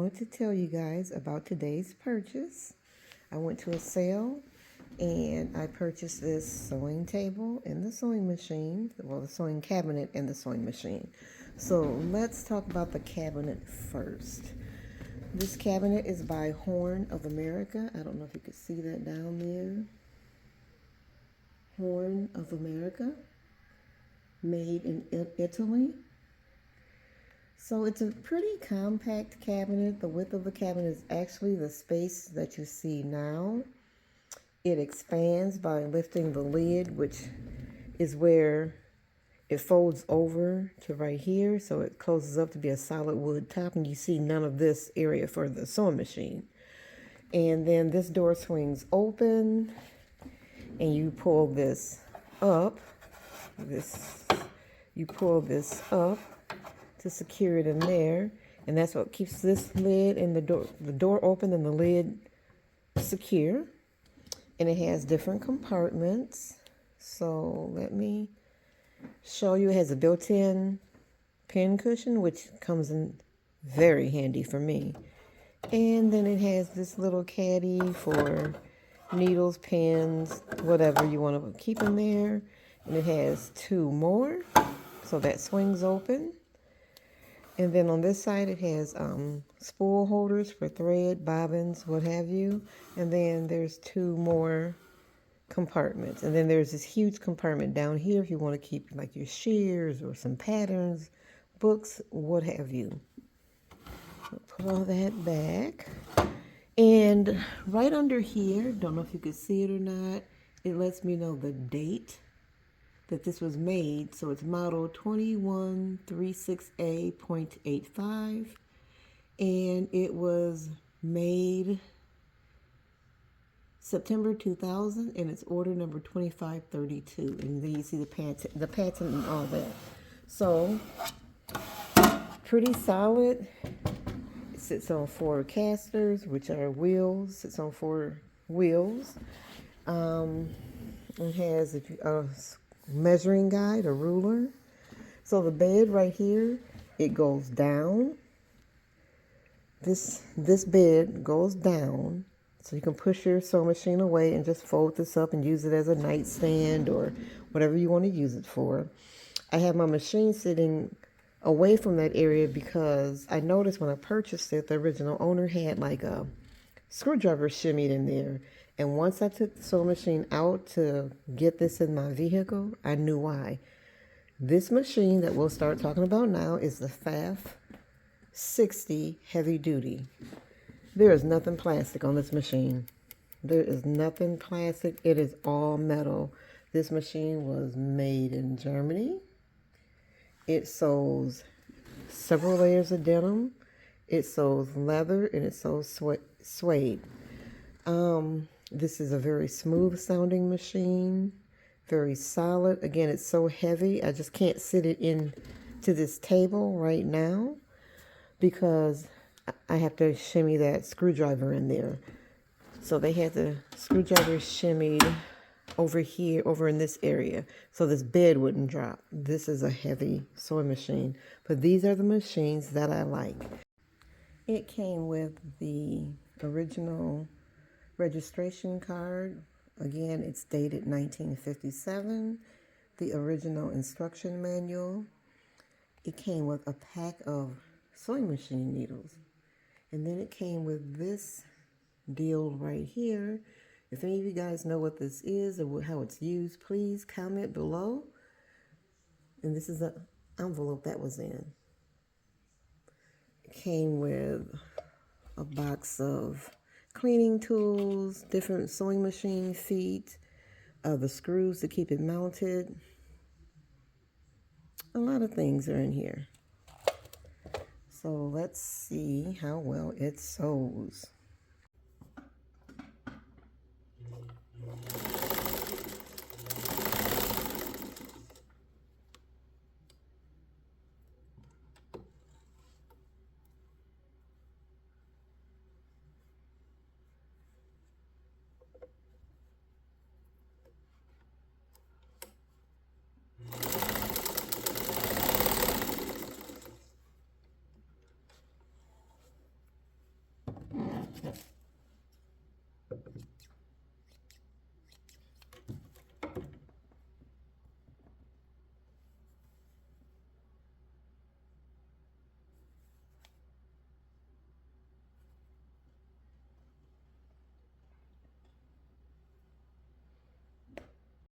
wanted to tell you guys about today's purchase. I went to a sale and I purchased this sewing table and the sewing machine, well, the sewing cabinet and the sewing machine. So let's talk about the cabinet first. This cabinet is by Horn of America. I don't know if you can see that down there. Horn of America, made in Italy. So it's a pretty compact cabinet. The width of the cabinet is actually the space that you see now. It expands by lifting the lid, which is where it folds over to right here. So it closes up to be a solid wood top, and you see none of this area for the sewing machine. And then this door swings open, and you pull this up. You pull this up to secure it in there, and that's what keeps this lid and the door open and the lid secure. And it has different compartments. So let me show you. It has a built-in pin cushion, which comes in very handy for me. And then it has this little caddy for needles, pins, whatever you want to keep in there. And it has two more, so that swings open. And then on this side, it has spool holders for thread, bobbins, what have you. And then there's two more compartments. And then there's this huge compartment down here if you want to keep like your shears or some patterns, books, what have you. Put all that back. And right under here, don't know if you can see it or not, it lets me know the date that this was made. So it's model 2136A.85, and it was made September 2000, and it's order number 2532. And then you see the patent and all that. So pretty solid. It sits on 4 casters, which are wheels. Sits on 4 wheels. It has a measuring guide, a ruler. So the bed right here, it goes down. This bed goes down, so you can push your sewing machine away and just fold this up and use it as a nightstand or whatever you want to use it for. I have my machine sitting away from that area because I noticed when I purchased it, the original owner had like a screwdriver shimmied in there. And once I took the sewing machine out to get this in my vehicle, I knew why. This machine that we'll start talking about now is the Pfaff 60 Heavy Duty. There is nothing plastic on this machine. There is nothing plastic. It is all metal. This machine was made in Germany. It sews several layers of denim. It sews leather, and it sews suede. This is a very smooth sounding machine, very solid. Again, it's so heavy, I just can't sit it into this table right now because I have to shimmy that screwdriver in there. So they had the screwdriver shimmied over here, over in this area, so this bed wouldn't drop. This is a heavy sewing machine, but these are the machines that I like. It came with the original registration card. Again, it's dated 1957. The original instruction manual. It came with a pack of sewing machine needles. And then it came with this deal right here. If any of you guys know what this is or how it's used, please comment below. And this is the envelope that was in. It came with a box of cleaning tools, different sewing machine feet, the screws to keep it mounted. A lot of things are in here. So let's see how well it sews.